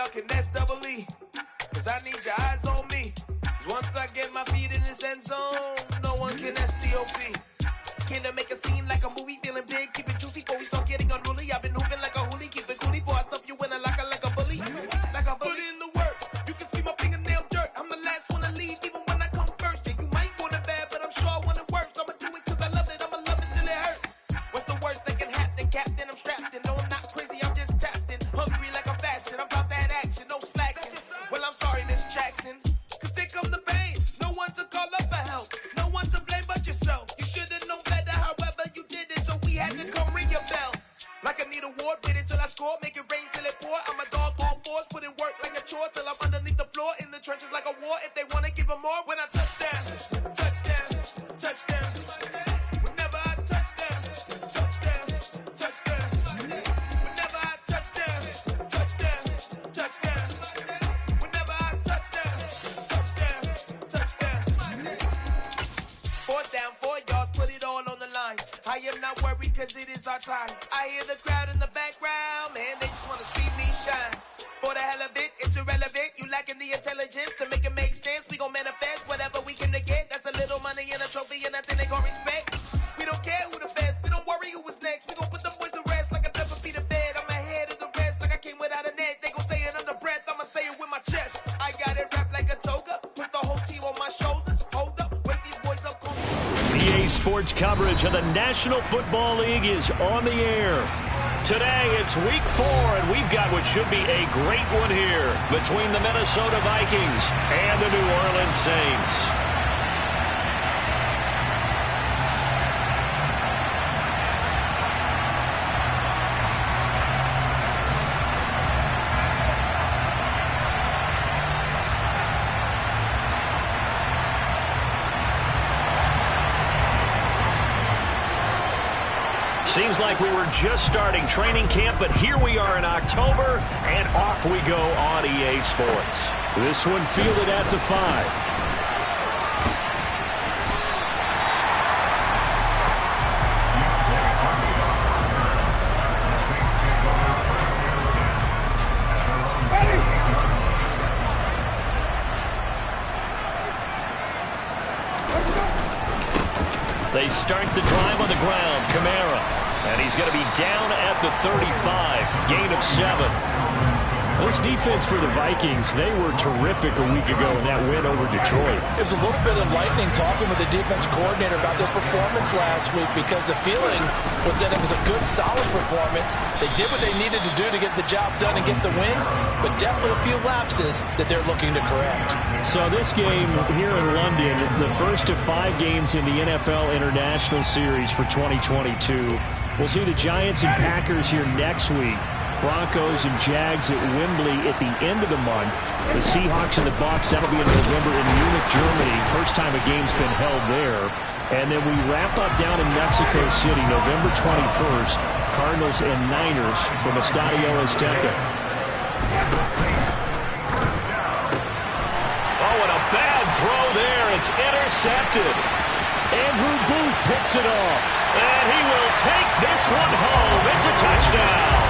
y'all can S-double-E, cause I need your eyes on me. Once I get my feet in this end zone, no one can S-T-O-P. Killer make a scene like a movie, feeling big, keep it juicy before we start getting unruly. I've been hooping like a hoolie, keep it coolie before I stuff you in a locker like a bully. Like a bully. Put in the work, you can see my fingernail dirt. I'm the last one to leave, even when I come first. Yeah, you might want it bad, but I'm sure I want it worse. I'ma do it cause I love it, I'ma love it till it hurts. What's the worst that can happen, Captain? I'm strapped in, no I'm not crazy, I'm just tapped in. Hungry like I'm fasting, I'm about that action, no slacking. Well, I'm sorry, Miss Jackson, cause here come the pain. No one to call up for help, no one to blame but yourself. You should've known better, however you did it, so we had to come ring your bell. Like I need a award, wait until I score, make it rain till it pour. I'm a dog on fours, put in work like a chore till I'm underneath the floor, in the trenches like a war. If they wanna give them more, when I touch down, touchdown, touchdown. Whenever I touch down, touchdown, touchdown. Whenever I touch down, touchdown, touchdown. Whenever I touch down, touchdown, touchdown. 4th down, 4 yards, put it all on the line. I am not worried cause it is our time. I hear the crowd in the background, man, they just wanna see me shine. For the hell of it, it's irrelevant. You lacking the intelligence to make it make sense. We gon' manifest whatever we came to get. That's a little money and a trophy and nothing they gon' respect. We don't care who the best, we don't worry who was next. We gon' put them boys to rest like a double feet of bed. I'm ahead of the rest like I came without a net. They gon' say it under breath, I'ma say it with my chest. I got it wrapped like a toga, put the whole team on my shoulders. Hold up, wake these boys up. EA Sports coverage of the National Football League is on the air. Today, it's week 4, and we've got what should be a great one here between the Minnesota Vikings and the New Orleans Saints. Seems like we were just starting training camp, but here we are in October, and off we go on EA Sports. This one fielded at the 5. They start the drive on the ground. Kamara. And he's going to be down at the 35. Gain of 7. This defense for the Vikings, they were terrific a week ago in that win over Detroit. It was a little bit enlightening talking with the defense coordinator about their performance last week because the feeling was that it was a good, solid performance. They did what they needed to do to get the job done and get the win, but definitely a few lapses that they're looking to correct. So this game here in London, the first of 5 games in the NFL International Series for 2022. We'll see the Giants and Packers here next week. Broncos and Jags at Wembley at the end of the month. The Seahawks and the Bucs, that'll be in November in Munich, Germany. First time a game's been held there. And then we wrap up down in Mexico City, November 21st. Cardinals and Niners from Estadio Azteca. Oh, and a bad throw there. It's intercepted. Andrew Booth picks it off. And he will take this one home. It's a touchdown.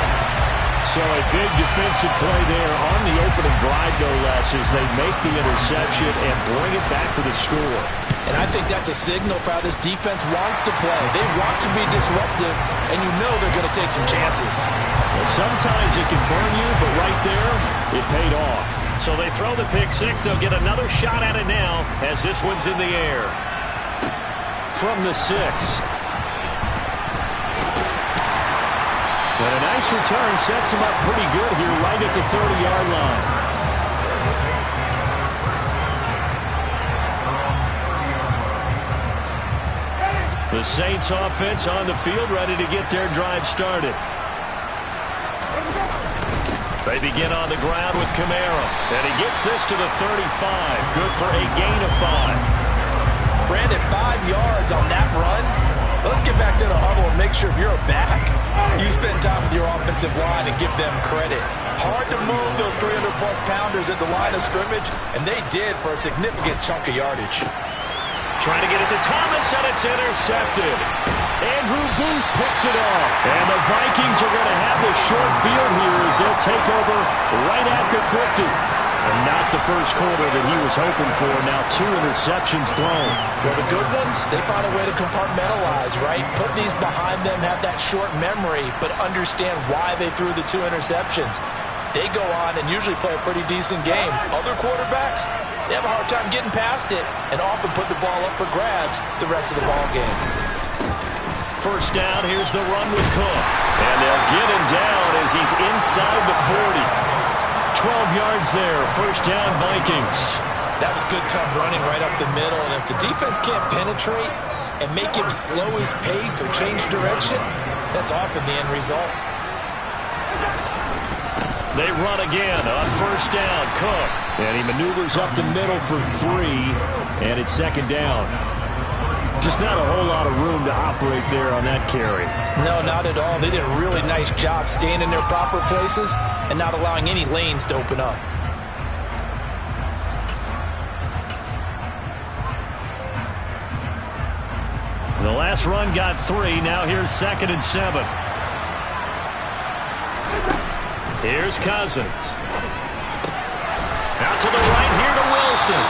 So a big defensive play there on the opening drive, no less, as they make the interception and bring it back for the score. And I think that's a signal for how this defense wants to play. They want to be disruptive, and you know they're going to take some chances. Well, sometimes it can burn you, but right there, it paid off. So they throw the pick 6. They'll get another shot at it now as this one's in the air. From the 6. And a nice return sets him up pretty good here right at the 30-yard line. The Saints offense on the field ready to get their drive started. They begin on the ground with Kamara. And he gets this to the 35. Good for a gain of 5. Brandon, 5 yards on that run. Let's get back to the huddle and make sure if you're a back, you spend time with your offensive line and give them credit. Hard to move those 300-plus pounders at the line of scrimmage, and they did for a significant chunk of yardage. Trying to get it to Thomas, and it's intercepted. Andrew Booth picks it off. And the Vikings are going to have the short field here as they'll take over right at the 50. And not the first quarter that he was hoping for. Now 2 interceptions thrown. Well, the good ones, they find a way to compartmentalize, right? Put these behind them, have that short memory, but understand why they threw the 2 interceptions. They go on and usually play a pretty decent game. Other quarterbacks, they have a hard time getting past it and often put the ball up for grabs the rest of the ball game. First down, here's the run with Cook. And they'll get him down as he's inside the 40. 12 yards there, first down Vikings. That was good, tough running right up the middle. And if the defense can't penetrate and make him slow his pace or change direction, that's often the end result. They run again on first down, Cook. And he maneuvers up the middle for 3, and it's second down. Just not a whole lot of room to operate there on that carry. No, not at all. They did a really nice job staying in their proper places and not allowing any lanes to open up. The last run got 3. Now here's 2nd and 7. Here's Cousins. Out to the right here to Wilson.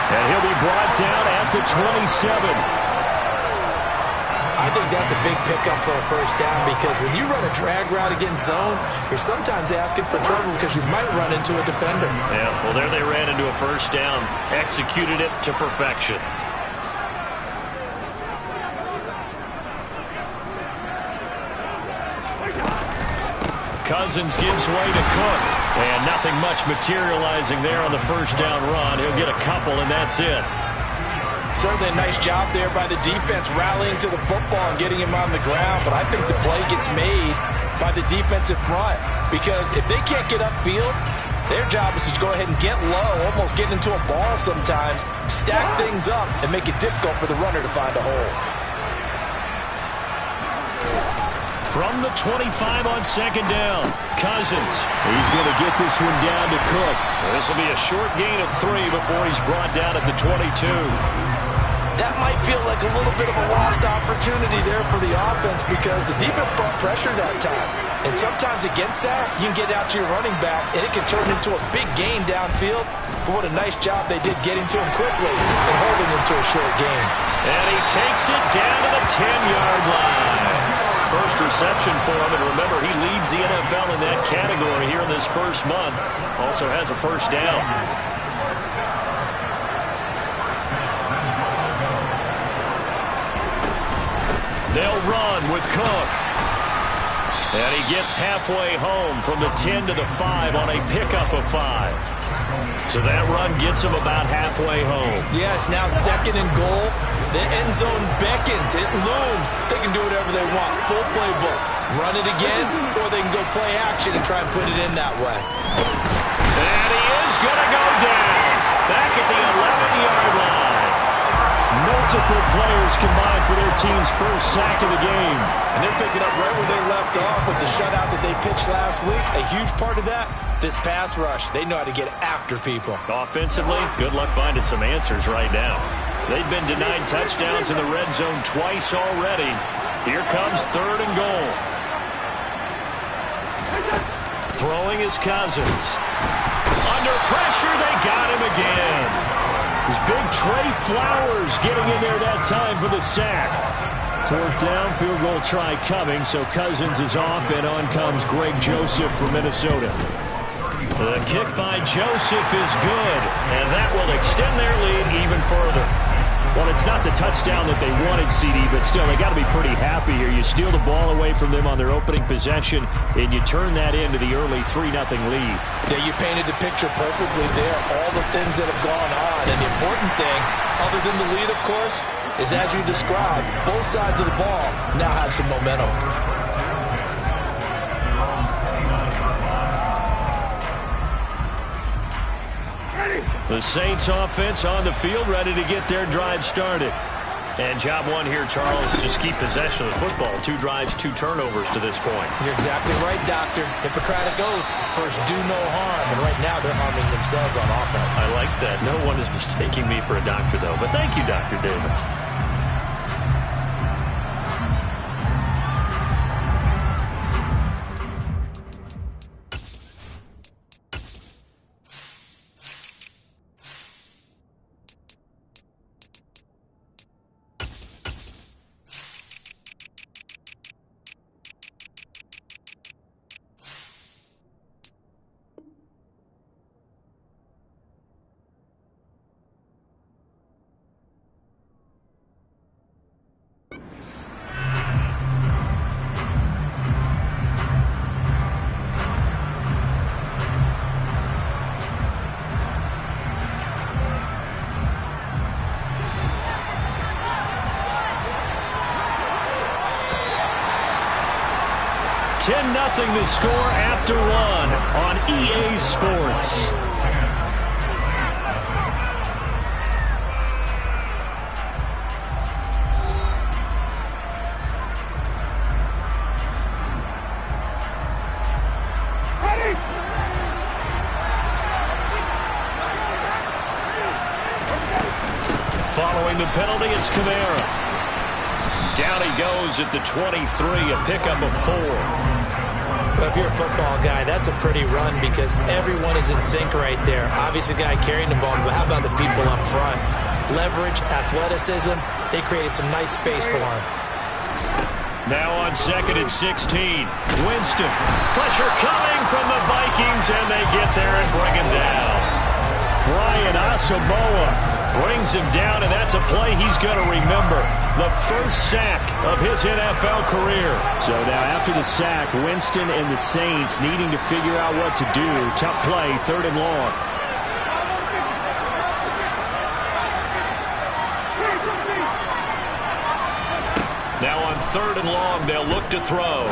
And he'll be brought down at the 27. I think that's a big pickup for a first down because when you run a drag route against zone, you're sometimes asking for trouble because you might run into a defender. Yeah, well, there they ran into a first down. Executed it to perfection. Cousins gives way to Cook. And nothing much materializing there on the first down run. He'll get a couple, and that's it. Certainly a nice job there by the defense rallying to the football and getting him on the ground. But I think the play gets made by the defensive front because if they can't get upfield, their job is to go ahead and get low, almost get into a ball sometimes, stack things up, and make it difficult for the runner to find a hole. From the 25 on second down, Cousins. He's going to get this one down to Cook. This will be a short gain of 3 before he's brought down at the 22. That might feel like a little bit of a lost opportunity there for the offense because the defense brought pressure that time. And sometimes against that, you can get out to your running back, and it can turn into a big gain downfield. But what a nice job they did getting to him quickly and holding him to a short gain. And he takes it down to the 10-yard line. First reception for him, and remember, he leads the NFL in that category here in this first month. Also has a first down. They'll run with Cook. And he gets halfway home from the 10 to the 5 on a pickup of 5. So that run gets him about halfway home. Yes, now 2nd and goal. The end zone beckons. It looms. They can do whatever they want. Full playbook. Run it again, or they can go play action and try and put it in that way. And he is going to go down. Back at the 11-yard line. Multiple players combined for their team's first sack of the game. And they're picking up right where they left off with the shutout that they pitched last week. A huge part of that, this pass rush. They know how to get after people. Offensively, good luck finding some answers right now. They've been denied touchdowns in the red zone twice already. Here comes 3rd and goal. Throwing is Cousins. Under pressure, they got him again. It's big Trey Flowers getting in there that time for the sack. 4th down, field goal try coming, so Cousins is off, and on comes Greg Joseph from Minnesota. The kick by Joseph is good, and that will extend their lead even further. Well, it's not the touchdown that they wanted, CD, but still, they got to be pretty happy here. You steal the ball away from them on their opening possession, and you turn that into the early 3-0 lead. Yeah, you painted the picture perfectly there, all the things that have gone on. And the important thing, other than the lead, of course, is as you described, both sides of the ball now have some momentum. The Saints offense on the field, ready to get their drive started. And job one here, Charles, just keep possession of the football. 2 drives, 2 turnovers to this point. You're exactly right, Doctor. Hippocratic oath. First, do no harm. And right now, they're harming themselves on offense. I like that. No one is mistaking me for a doctor, though. But thank you, Dr. Davis. Nothing to score after 1 on EA Sports. Following the penalty, it's Kamara. Down he goes at the 23, a pickup of 4. Well, if you're a football guy, that's a pretty run because everyone is in sync right there. Obviously, the guy carrying the ball, but how about the people up front? Leverage, athleticism, they created some nice space for him. Now on 2nd and 16, Winston. Pressure coming from the Vikings, and they get there and bring him down. Brian Asamoah brings him down, and that's a play he's going to remember. The first sack of his NFL career. So now after the sack, Winston and the Saints needing to figure out what to do. Tough play, 3rd and long. Now on 3rd and long, they'll look to throw.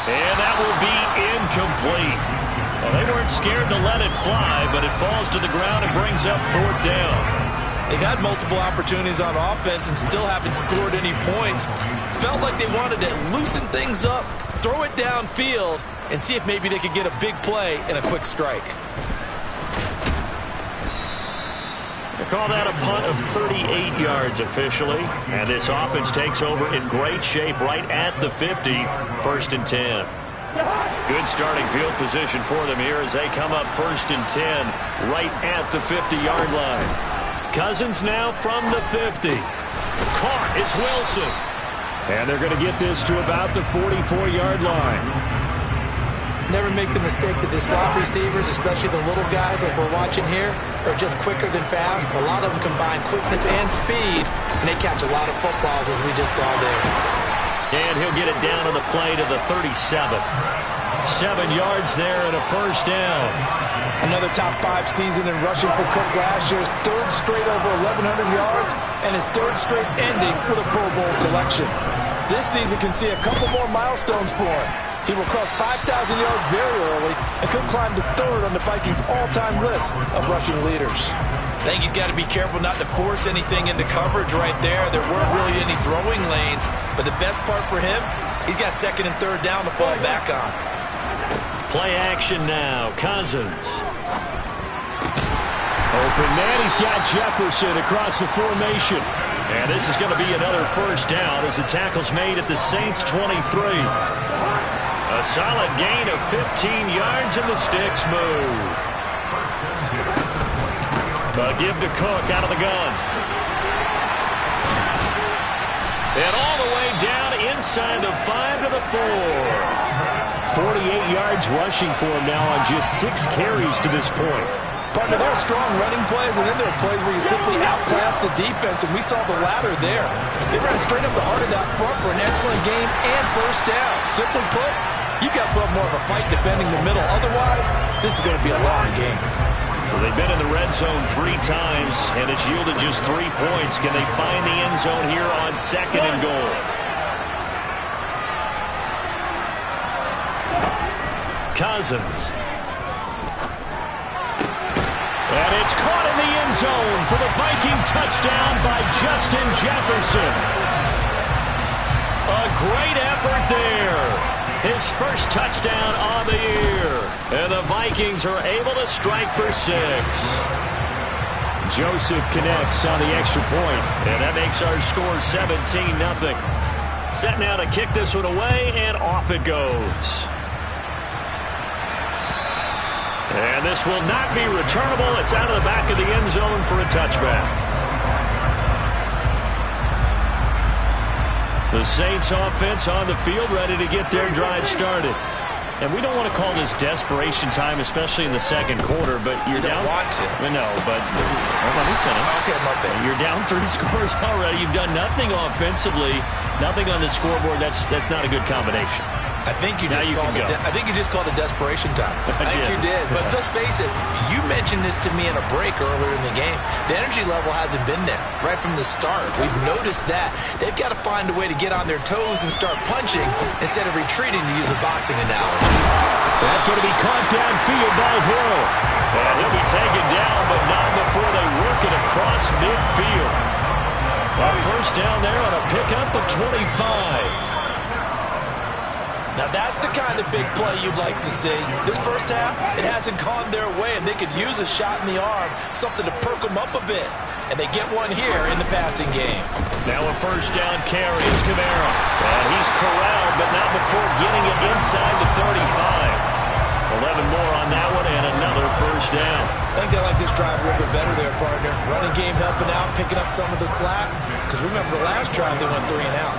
And that will be incomplete. Well, they weren't scared to let it fly, but it falls to the ground and brings up 4th down. They've had multiple opportunities on offense and still haven't scored any points. Felt like they wanted to loosen things up, throw it downfield, and see if maybe they could get a big play and a quick strike. They call that a punt of 38 yards officially. And this offense takes over in great shape right at the 50, 1st and 10. Good starting field position for them here as they come up 1st and 10 right at the 50-yard line. Cousins now from the 50. Caught. It's Wilson. And they're going to get this to about the 44-yard line. Never make the mistake that the slot receivers, especially the little guys like we're watching here, are just quicker than fast. A lot of them combine quickness and speed, and they catch a lot of footballs as we just saw there. And he'll get it down on the play to the 37. 7 yards there and a 1st down. Another top 5 season in rushing for Cook last year's 3rd straight over 1,100 yards and his 3rd straight ending with a Pro Bowl selection. This season can see a couple more milestones for him. He will cross 5,000 yards very early and could climb to 3rd on the Vikings' all-time list of rushing leaders. I think he's got to be careful not to force anything into coverage right there. There weren't really any throwing lanes, but the best part for him, he's got 2nd and 3rd down to fall back on. Play action now. Cousins. Open man. He's got Jefferson across the formation. And this is going to be another 1st down as the tackle's made at the Saints' 23. A solid gain of 15 yards and the sticks move. But give to Cook out of the gun. And all the way down inside the 5 to the 4. 48 yards rushing for him now on just 6 carries to this point. Partner, there are strong running plays, and then there are plays where you simply outclass the defense, and we saw the latter there. They ran straight up the heart of that front for an excellent gain and 1st down. Simply put, you've got to put up more of a fight defending the middle. Otherwise, this is going to be a long game. So they've been in the red zone 3 times, and it's yielded just 3 points. Can they find the end zone here on 2nd and goal? Cousins. And it's caught in the end zone for the Viking touchdown by Justin Jefferson. A great effort there. His first touchdown on the year. And the Vikings are able to strike for 6. Joseph connects on the extra point. And that makes our score 17-0. Set now to kick this one away, and off it goes. And this will not be returnable. It's out of the back of the end zone for a touchback. The Saints offense on the field, ready to get their drive started. And we don't want to call this desperation time, especially in the second quarter, but you're down. You don't want to. No, but let me finish. Okay, my bad. You're down 3 scores already. You've done nothing offensively, nothing on the scoreboard. That's not a good combination. I think you just called it desperation time. I think you did. But let's face it, you mentioned this to me in a break earlier in the game. The energy level hasn't been there right from the start. We've noticed that. They've got to find a way to get on their toes and start punching instead of retreating, to use a boxing analogy. That's going to be caught downfield by Hill. And he'll be taken down, but not before they work it across midfield. A first down there on a pickup of 25. Now that's the kind of big play you'd like to see. This first half, it hasn't gone their way, and they could use a shot in the arm, something to perk them up a bit. And they get one here in the passing game. Now a first down carry is Kamara. And he's corralled, but not before getting it inside the 35. 11 more on that one, and another first down. I think they like this drive a little bit better there, partner. Running game helping out, picking up some of the slack. Because remember the last drive, they went 3 and out.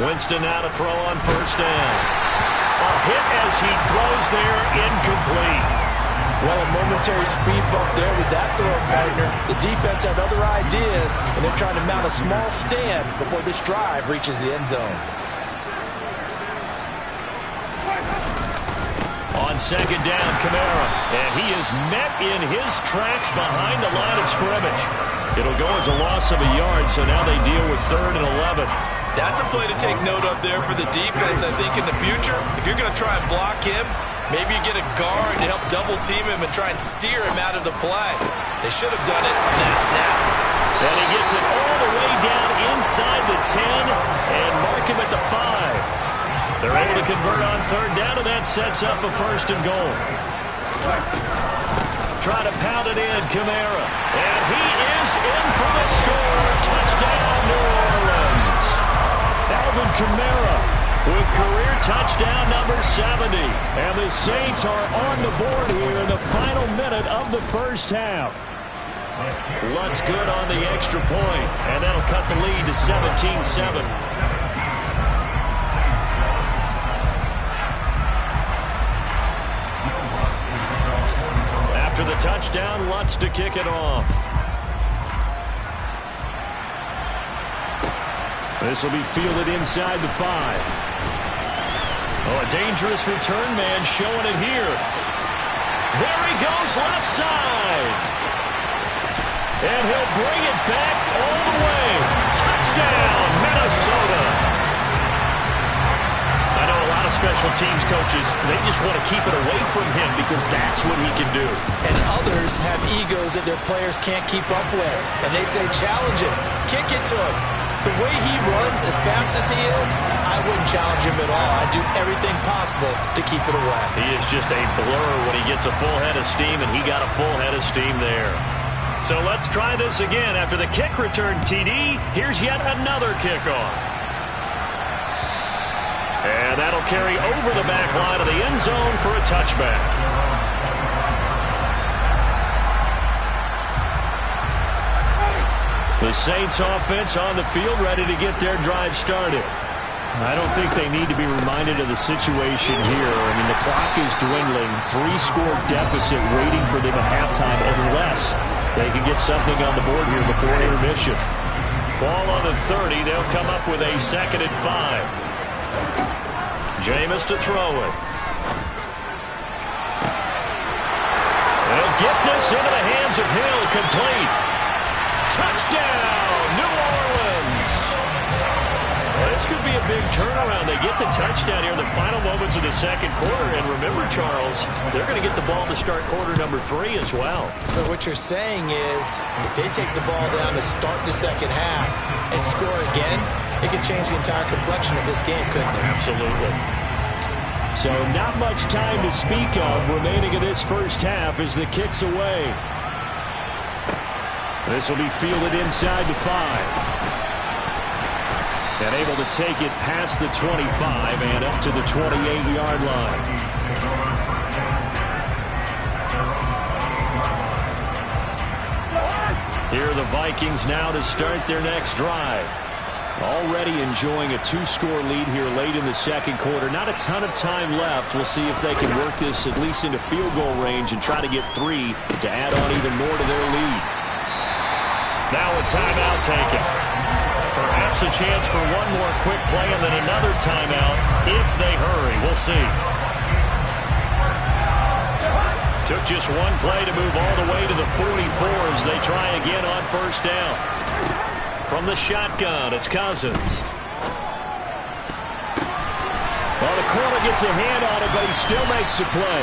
Winston now to throw on first down. A hit as he throws there, incomplete. Well, a momentary speed bump there with that throw, partner. The defense had other ideas, and they're trying to mount a small stand before this drive reaches the end zone. On second down, Kamara. And he is met in his tracks behind the line of scrimmage. It'll go as a loss of a yard, so now they deal with 3rd and 11. That's a play to take note of there for the defense, I think, in the future. If you're going to try and block him, maybe you get a guard to help double-team him and try and steer him out of the play. They should have done it on that snap. And he gets it all the way down inside the 10 and mark him at the 5. They're able to convert on 3rd down, and that sets up a 1st and goal. Try to pound it in, Kamara. And he is in for the score. Touchdown, New Orleans. Alvin Kamara with career touchdown number 70. And the Saints are on the board here in the final minute of the first half. Lutz good on the extra point, and that'll cut the lead to 17-7. After the touchdown, Lutz to kick it off. This will be fielded inside the 5. Oh, a dangerous return man showing it here. There he goes, left side. And he'll bring it back all the way. Touchdown, Minnesota. I know a lot of special teams coaches, they just want to keep it away from him because that's what he can do. And others have egos that their players can't keep up with. And they say, challenge him, kick it to him. The way he runs as fast as he is, I wouldn't challenge him at all. I'd do everything possible to keep it away. He is just a blur when he gets a full head of steam, and he got a full head of steam there. So let's try this again. After the kick return TD, here's yet another kickoff. And that'll carry over the back line of the end zone for a touchback. The Saints offense on the field ready to get their drive started. I don't think they need to be reminded of the situation here. I mean, the clock is dwindling. 3-score deficit waiting for them at halftime unless they can get something on the board here before intermission. Ball on the 30. They'll come up with a 2nd and 5. Jameis to throw it. They'll get this into the hands of Hill. Complete. Touchdown, New Orleans. Well, this could be a big turnaround. They get the touchdown here in the final moments of the second quarter. And remember, Charles, they're going to get the ball to start quarter number 3 as well. So what you're saying is if they take the ball down to start the second half and score again, it could change the entire complexion of this game, couldn't it? Absolutely. So not much time to speak of remaining in this first half as the kick's away. This will be fielded inside the 5. And able to take it past the 25 and up to the 28-yard line. Here are the Vikings now to start their next drive. Already enjoying a 2-score lead here late in the second quarter. Not a ton of time left. We'll see if they can work this at least into field goal range and try to get 3 to add on even more to their lead. Now a timeout taken. Perhaps a chance for one more quick play and then another timeout if they hurry. We'll see. Took just one play to move all the way to the 44 as they try again on first down. From the shotgun, it's Cousins. Well, the corner gets a hand on it, but he still makes the play.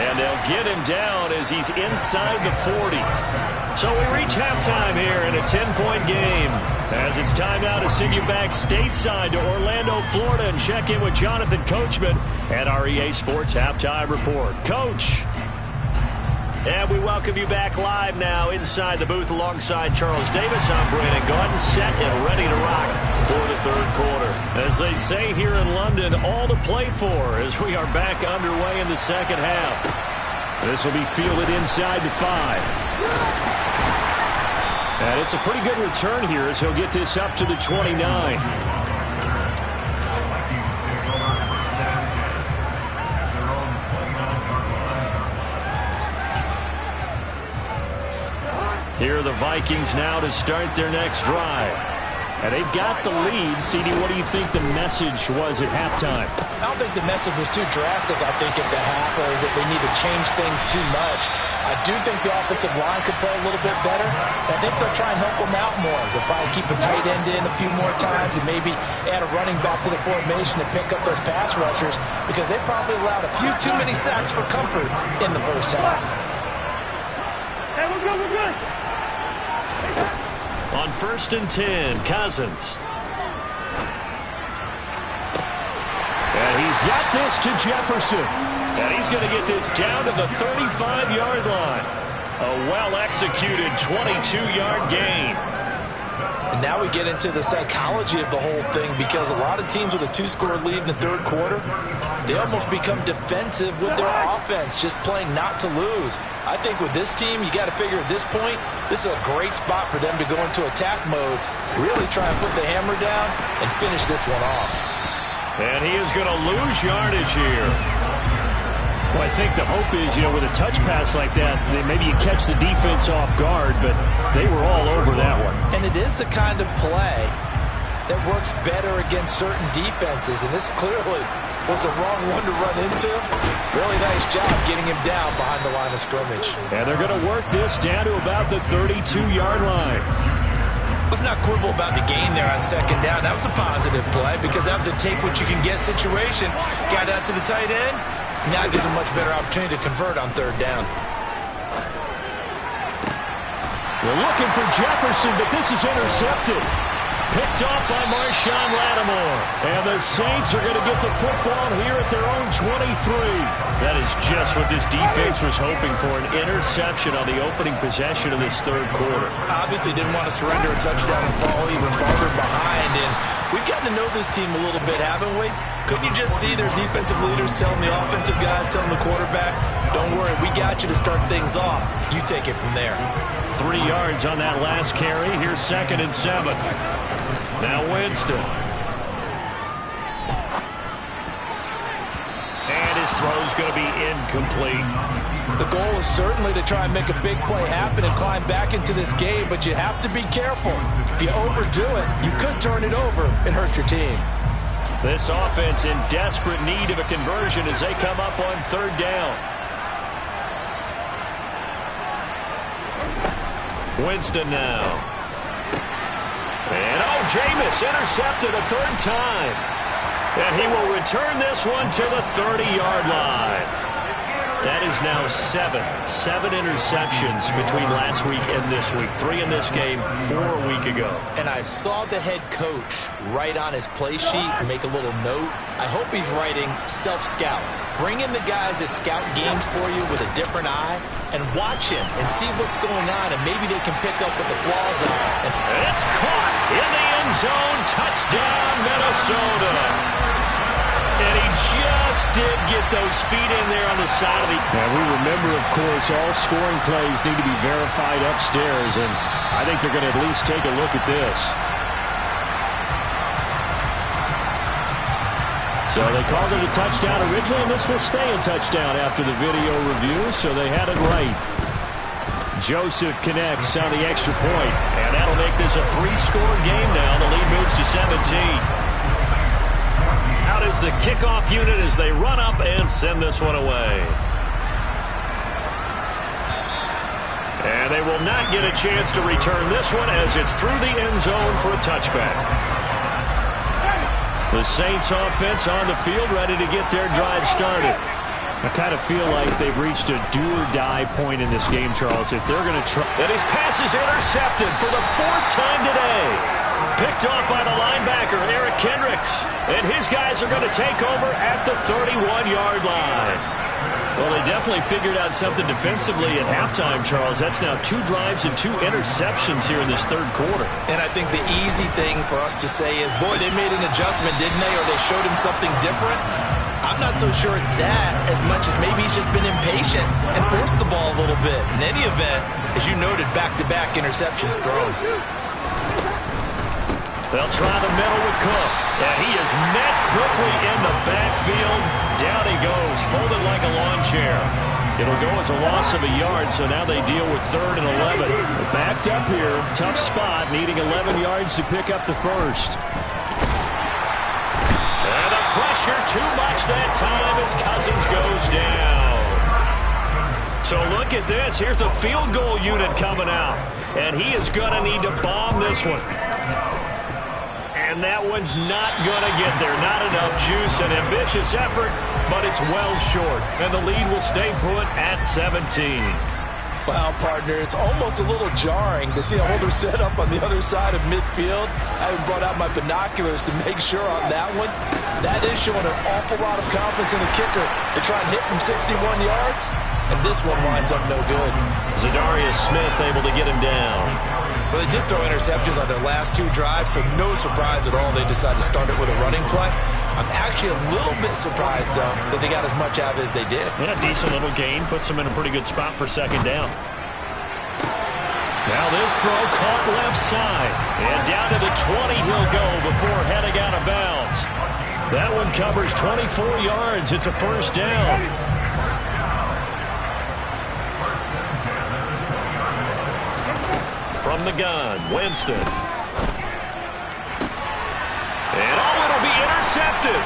And they'll get him down as he's inside the 40. So we reach halftime here in a 10-point game. As it's time now to send you back stateside to Orlando, Florida, and check in with Jonathan Coachman at our EA Sports Halftime Report. Coach. And we welcome you back live now inside the booth alongside Charles Davis. I'm Brandon Gaudin, set and ready to rock for the third quarter. As they say here in London, all to play for as we are back underway in the second half. This will be fielded inside the 5. And it's a pretty good return here as he'll get this up to the 29. Here are the Vikings now to start their next drive. And they've got the lead. CD, what do you think the message was at halftime? I don't think the message was too drastic, I think, at the half, or that they need to change things too much. I do think the offensive line could play a little bit better. I think they'll try and help them out more. They'll probably keep a tight end in a few more times and maybe add a running back to the formation to pick up those pass rushers because they probably allowed a few too many sacks for comfort in the first half. Hey, we're good. On 1st and 10, Cousins. And he's got this to Jefferson. And he's going to get this down to the 35-yard line. A well-executed 22-yard gain. And now we get into the psychology of the whole thing because a lot of teams with a 2-score lead in the third quarter, they almost become defensive with their offense, just playing not to lose. I think with this team, you got to figure at this point, this is a great spot for them to go into attack mode, really try and put the hammer down and finish this one off. And he is going to lose yardage here. Well, I think the hope is, with a touch pass like that, maybe you catch the defense off guard, but they were all over that one. And it is the kind of play that works better against certain defenses, and this clearly was the wrong one to run into. Really nice job getting him down behind the line of scrimmage. And they're going to work this down to about the 32-yard line. Let's not quibble about the gain there on second down. That was a positive play because that was a take-what-you-can-get situation. Got out to the tight end. Now it gives a much better opportunity to convert on third down. We're looking for Jefferson, but this is intercepted. Picked off by Marshawn Lattimore. And the Saints are going to get the football here at their own 23. That is just what this defense was hoping for, an interception on the opening possession of this third quarter. Obviously didn't want to surrender a touchdown and fall even farther behind. And we've gotten to know this team a little bit, haven't we? Couldn't you just see their defensive leaders telling the offensive guys, telling the quarterback, don't worry, we got you to start things off. You take it from there. 3 yards on that last carry. Here's 2nd and 7. Now Winston. And his throw's going to be incomplete. The goal is certainly to try and make a big play happen and climb back into this game, but you have to be careful. If you overdo it, you could turn it over and hurt your team. This offense in desperate need of a conversion as they come up on third down. Winston now. And oh, Jameis intercepted a third time. And he will return this one to the 30-yard line. That is now seven interceptions between last week and this week. 3 in this game, 4 a week ago. And I saw the head coach write on his play sheet and make a little note. I hope he's writing self-scout. Bring in the guys that scout games for you with a different eye and watch him and see what's going on, and maybe they can pick up what the flaws are. And it's caught in the end zone. Touchdown, Minnesota. And he just did get those feet in there on the side of the... And we remember, of course, all scoring plays need to be verified upstairs, and I think they're going to at least take a look at this. So they called it a touchdown originally, and this will stay a touchdown after the video review, so they had it right. Joseph connects on the extra point. And that'll make this a 3-score game now. The lead moves to 17. Out is the kickoff unit as they run up and send this one away. And they will not get a chance to return this one as it's through the end zone for a touchback. The Saints offense on the field ready to get their drive started. I kind of feel like they've reached a do-or-die point in this game, Charles. If they're going to try... And his pass is intercepted for the 4th time today. Picked off by the linebacker, Eric Kendricks. And his guys are going to take over at the 31-yard line. Well, they definitely figured out something defensively at halftime, Charles. That's now 2 drives and 2 interceptions here in this third quarter. And I think the easy thing for us to say is, boy, they made an adjustment, didn't they? Or they showed him something different. I'm not so sure it's that as much as maybe he's just been impatient and forced the ball a little bit. In any event, as you noted, back-to-back interceptions thrown. They'll try the middle with Cook. And he is met quickly in the backfield. Down he goes, folded like a lawn chair. It'll go as a loss of a yard, so now they deal with 3rd and 11. Backed up here, tough spot, needing 11 yards to pick up the first. And the pressure too much that time as Cousins goes down. So look at this. Here's the field goal unit coming out. And he is going to need to bomb this one. And that one's not going to get there. Not enough juice. An ambitious effort, but it's well short. And the lead will stay put at 17. Well, partner, it's almost a little jarring to see a holder set up on the other side of midfield. I haven't brought out my binoculars to make sure on that one. That is showing an awful lot of confidence in the kicker to try and hit from 61 yards. And this one winds up no good. Zadarius Smith able to get him down. Well, they did throw interceptions on their last 2 drives, so no surprise at all they decided to start it with a running play. I'm actually a little bit surprised, though, that they got as much out of it as they did. And a decent little gain puts them in a pretty good spot for 2nd down. Now this throw caught left side. And down to the 20 he'll go before heading out of bounds. That one covers 24 yards. It's a 1st down. From the gun, Winston. And it'll be intercepted.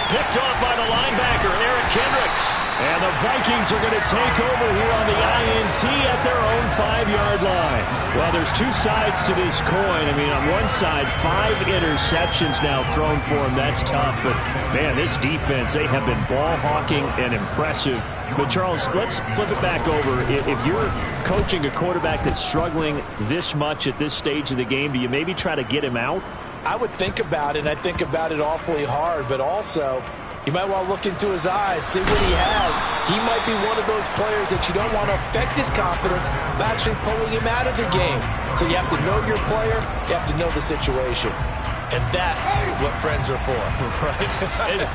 Picked off by the linebacker, Eric Kendricks. And the Vikings are going to take over here on the INT at their own 5-yard line. Well, there's 2 sides to this coin. I mean, on one side, 5 interceptions now thrown for him. That's tough. But, man, this defense, they have been ball hawking and impressive. But, Charles, let's flip it back over. If you're coaching a quarterback that's struggling this much at this stage of the game, do you maybe try to get him out? I would think about it, and I think about it awfully hard, but also you might want to look into his eyes, see what he has. He might be one of those players that you don't want to affect his confidence by actually pulling him out of the game. So you have to know your player, you have to know the situation. And that's what friends are for. Right.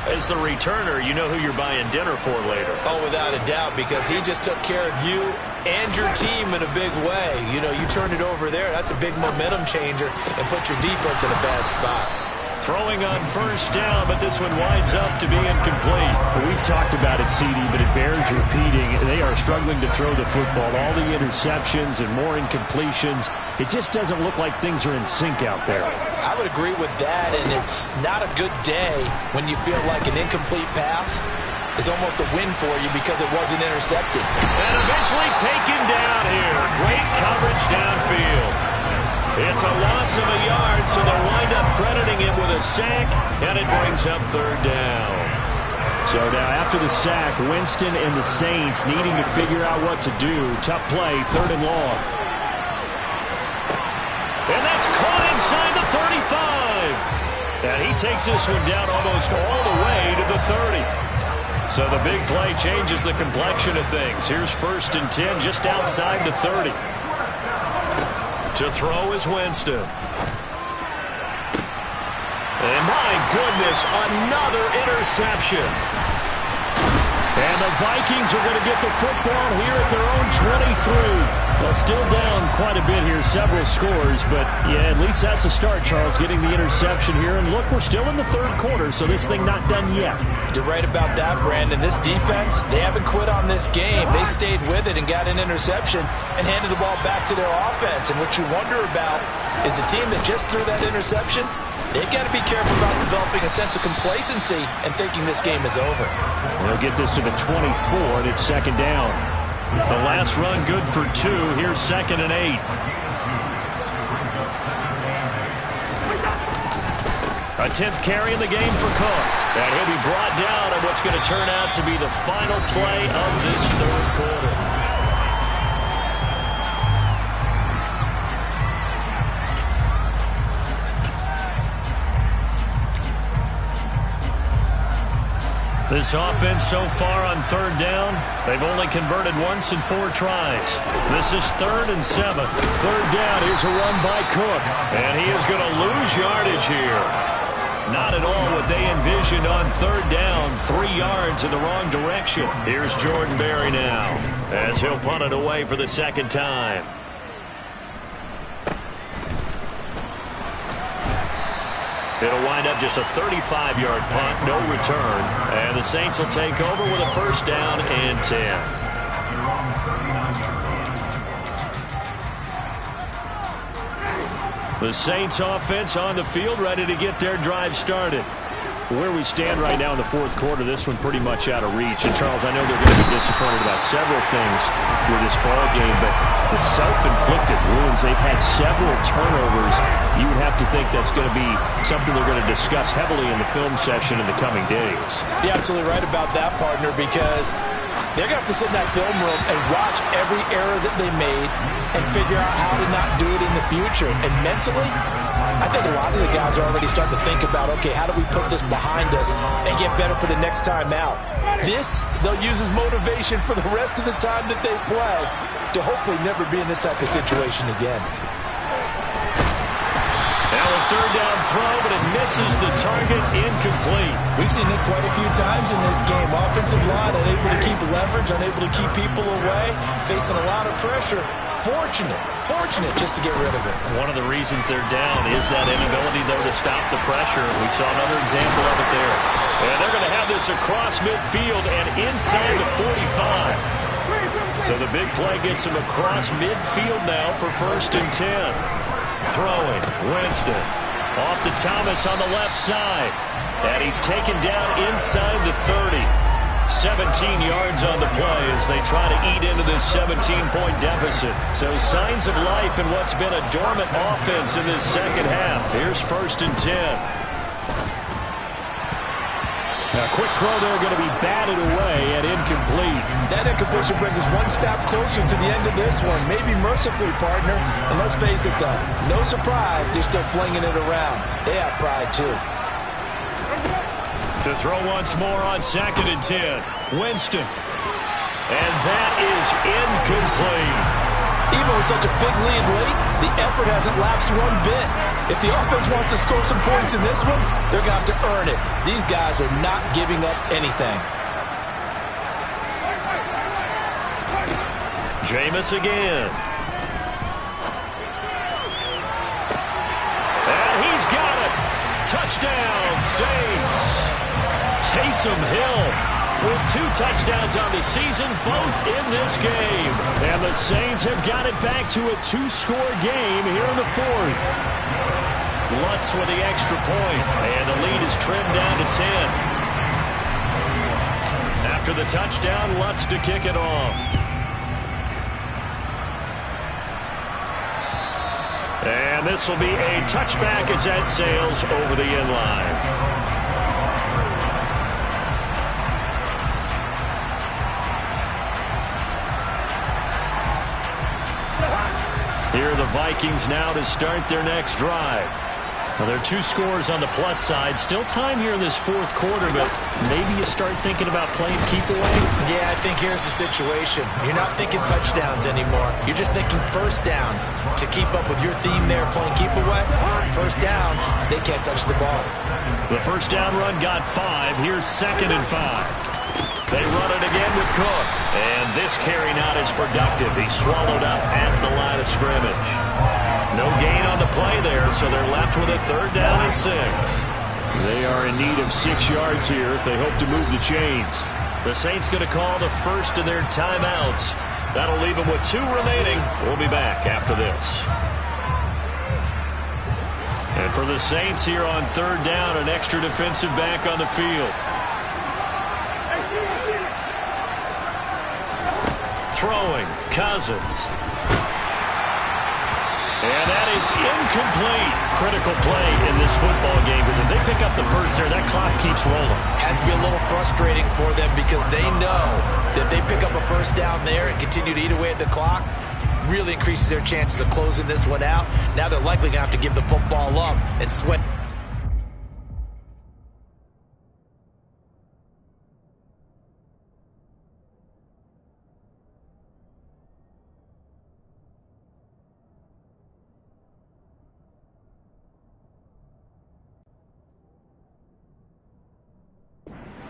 As the returner, you know who you're buying dinner for later. Oh, without a doubt, because he just took care of you and your team in a big way. You know, you turned it over there. That's a big momentum changer and put your defense in a bad spot. Throwing on 1st down, but this one winds up to be incomplete. Well, we've talked about it, CD, but it bears repeating. They are struggling to throw the football. All the interceptions and more incompletions. It just doesn't look like things are in sync out there. I would agree with that, and it's not a good day when you feel like an incomplete pass is almost a win for you because it wasn't intercepted. And eventually taken down here. Great coverage downfield. It's a loss of a yard, so they'll wind the sack, and it brings up third down. So now after the sack, Winston and the Saints needing to figure out what to do. Tough play, third and long. And that's caught inside the 35. And he takes this one down almost all the way to the 30. So the big play changes the complexion of things. Here's 1st and 10 just outside the 30. To throw is Winston. And my goodness, another interception. And the Vikings are going to get the football here at their own 23. Well, still down quite a bit here, several scores, but yeah, at least that's a start, Charles, getting the interception here. And look, we're still in the third quarter, so this thing not done yet. You're right about that, Brandon. This defense, they haven't quit on this game. They stayed with it and got an interception and handed the ball back to their offense. And what you wonder about is a team that just threw that interception, they've got to be careful about developing a sense of complacency and thinking this game is over. They'll get this to the 24, and it's second down. The last run good for 2. Here's 2nd and 8. A 10th carry in the game for Cook. And he'll be brought down on what's going to turn out to be the final play of this third quarter. This offense so far on third down, they've only converted once in 4 tries. This is 3rd and 7. Third down, here's a run by Cook. And he is going to lose yardage here. Not at all what they envisioned on third down. 3 yards in the wrong direction. Here's Jordan Berry now as he'll punt it away for the second time. It'll wind up just a 35-yard punt, no return. And the Saints will take over with a 1st down and 10. The Saints offense on the field, ready to get their drive started. Where we stand right now in the fourth quarter, this one pretty much out of reach. And, Charles, I know they're going to be disappointed about several things with this ball game, but the self-inflicted wounds, they've had several turnovers. You would have to think that's going to be something they're going to discuss heavily in the film session in the coming days. You're absolutely right about that, partner, because they're going to have to sit in that film room and watch every error that they made and figure out how to not do it in the future. And mentally, I think a lot of the guys are already starting to think about, okay, how do we put this behind us and get better for the next time out? This, they'll use as motivation for the rest of the time that they play to hopefully never be in this type of situation again. Now a third down throw, but it misses the target, incomplete. We've seen this quite a few times in this game. Offensive line unable to keep leverage, unable to keep people away, facing a lot of pressure. Fortunate just to get rid of it. One of the reasons they're down is that inability, though, to stop the pressure. We saw another example of it there. And they're going to have this across midfield and inside the 45. So the big play gets him across midfield now for 1st and 10. Throwing, Winston. Off to Thomas on the left side. And he's taken down inside the 30. 17 yards on the play as they try to eat into this 17-point deficit. So signs of life in what's been a dormant offense in this second half. Here's 1st and 10. A quick throw there going to be batted away and incomplete. That incompletion brings us one step closer to the end of this one. Maybe mercifully, partner. And let's face it, though, no surprise they're still flinging it around. They have pride, too. To throw once more on 2nd and 10. Winston. And that is incomplete. Even with such a big lead late, the effort hasn't lapsed one bit. If the offense wants to score some points in this one, they're going to have to earn it. These guys are not giving up anything. Jameis again. And he's got it. Touchdown, Saints. Taysom Hill with 2 touchdowns on the season, both in this game. And the Saints have got it back to a 2-score game here in the fourth. Lutz with the extra point, and the lead is trimmed down to 10. After the touchdown, Lutz to kick it off. And And this will be a touchback as that sails over the end line. Here are the Vikings now to start their next drive. Well, there are 2 scores on the plus side. Still time here in this fourth quarter, but maybe you start thinking about playing keep away? Yeah, I think here's the situation. You're not thinking touchdowns anymore. You're just thinking first downs. To keep up with your theme there, playing keep away, first downs, they can't touch the ball. The first down run got 5. Here's 2nd and 5. They run it again with Cook. And this carry not as productive. He's swallowed up at the line of scrimmage. No gain on the play there, so they're left with a 3rd down and 6. They are in need of 6 yards here if they hope to move the chains. The Saints going to call the first of their timeouts. That'll leave them with 2 remaining. We'll be back after this. And for the Saints here on 3rd down, an extra defensive back on the field. Throwing, Cousins. And that is incomplete. Critical play in this football game, because if they pick up the first there, that clock keeps rolling. Has to be a little frustrating for them because they know that they pick up a first down there and continue to eat away at the clock, really increases their chances of closing this one out. Now they're likely going to have to give the football up and sweat.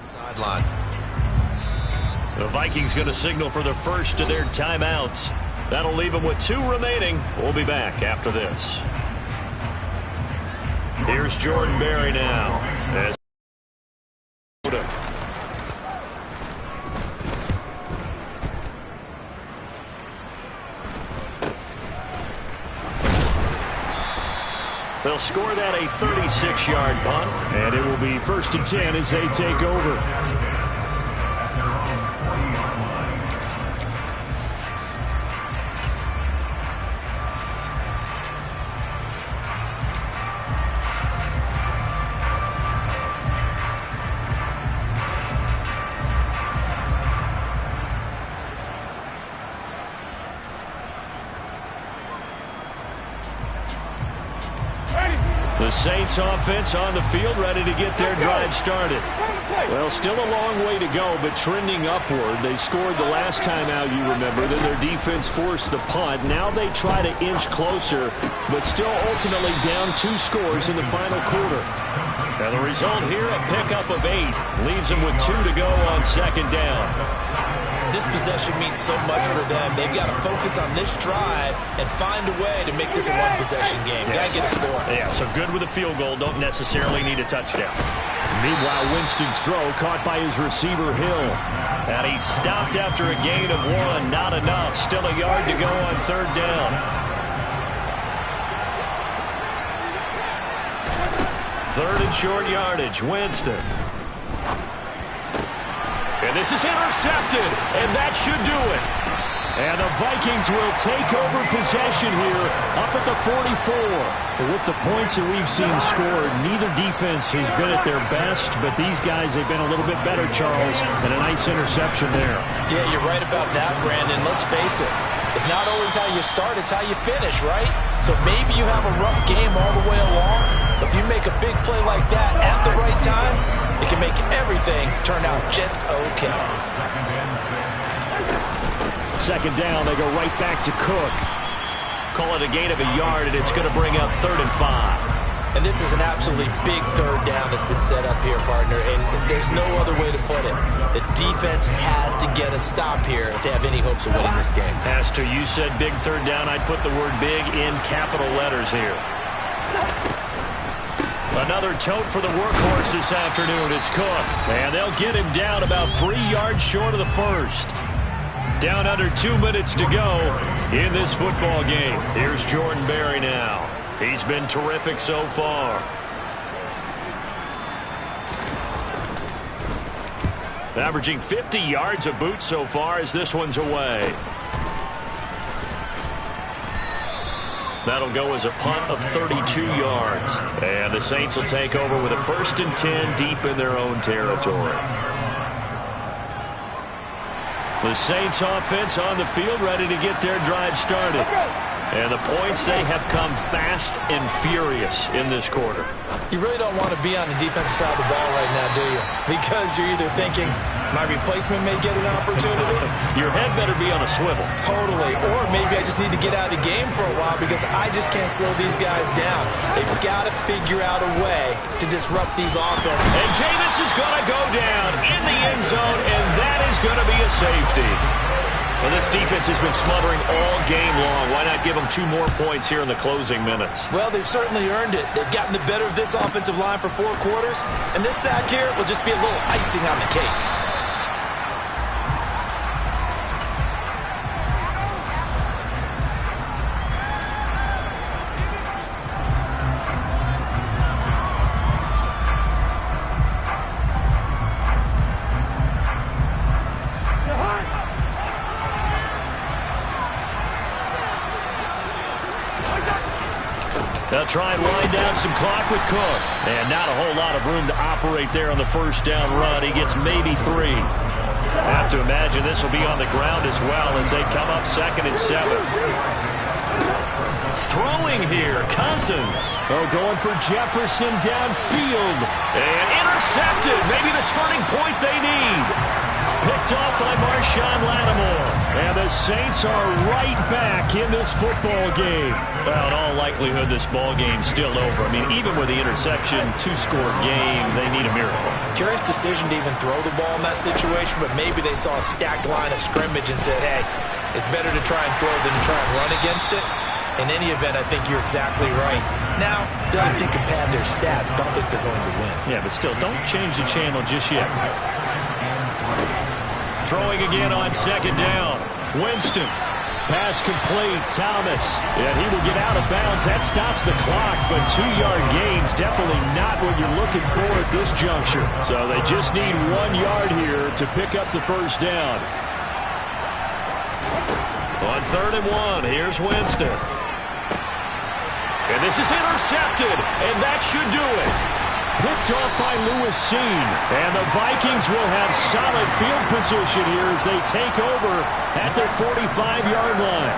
Sideline. The Vikings going to signal for the first of their timeouts. That'll leave them with 2 remaining. We'll be back after this. Here's Jordan Berry now. They'll score that a 36-yard punt. And it will be 1st and 10 as they take over. The Saints offense on the field, ready to get their drive started. Well, still a long way to go, but trending upward. They scored the last time out, you remember. Then their defense forced the punt. Now they try to inch closer, but still ultimately down 2 scores in the final quarter. And the result here, a pickup of 8. Leaves them with 2 to go on 2nd down. This possession means so much for them. They've got to focus on this drive and find a way to make this a one-possession game. Yes. Got to get a score. Yeah, so good with a field goal. Don't necessarily need a touchdown. Meanwhile, Winston's throw caught by his receiver, Hill. And he stopped after a gain of 1. Not enough. Still a yard to go on 3rd down. 3rd and short yardage. Winston. And this is intercepted, and that should do it. And the Vikings will take over possession here up at the 44. But with the points that we've seen scored, neither defense has been at their best, but these guys have been a little bit better, Charles, and a nice interception there. Yeah, you're right about that, Brandon. Let's face it. It's not always how you start, it's how you finish, right? So maybe you have a rough game all the way along, but if you make a big play like that at the right time, it can make everything turn out just okay. 2nd down, they go right back to Cook. Call it a gain of a yard, and it's going to bring up 3rd and 5. And this is an absolutely big 3rd down that's been set up here, partner, and there's no other way to put it. The defense has to get a stop here to have any hopes of winning this game. As to you said big 3rd down, I'd put the word big in capital letters here. Another tote for the workhorse this afternoon. It's Cook. And they'll get him down about 3 yards short of the first. Down under 2 minutes to go in this football game. Here's Jordan Berry now. He's been terrific so far. Averaging 50 yards a boot so far as this one's away. That'll go as a punt of 32 yards. And the Saints will take over with a 1st and 10 deep in their own territory. The Saints offense on the field ready to get their drive started. And the points, they have come fast and furious in this quarter. You really don't want to be on the defensive side of the ball right now, do you? Because you're either thinking, my replacement may get an opportunity. Your head better be on a swivel. Totally. Or maybe I just need to get out of the game for a while because I just can't slow these guys down. They've got to figure out a way to disrupt these offenses. And Jameis is going to go down in the end zone, and that is going to be a safety. Well, this defense has been smothering all game long. Why not give them 2 more points here in the closing minutes? Well, they've certainly earned it. They've gotten the better of this offensive line for 4 quarters, and this sack here will just be a little icing on the cake. They'll try and wind down some clock with Cook. And not a whole lot of room to operate there on the first down run. He gets maybe 3. I have to imagine this will be on the ground as well as they come up 2nd and 7. Throwing here, Cousins. Oh, going for Jefferson downfield. And intercepted. Maybe the turning point they need. Picked off by Marshawn Lattimore. And the Saints are right back in this football game. Well, in all likelihood, this ball game's still over. I mean, even with the interception, 2-score game, they need a miracle. Curious decision to even throw the ball in that situation, but maybe they saw a stacked line of scrimmage and said, hey, it's better to try and throw than to try and run against it. In any event, I think you're exactly right. Now, the other team can pad their stats, but I don't think they're going to win. Yeah, but still, don't change the channel just yet. Throwing again on 2nd down. Winston. Pass complete. Thomas. And he will get out of bounds. That stops the clock, but 2-yard gains definitely not what you're looking for at this juncture. So they just need 1 yard here to pick up the first down. On 3rd and 1, here's Winston. And this is intercepted, and that should do it. Picked off by Lewis Seen. And the Vikings will have solid field position here as they take over at their 45-yard line.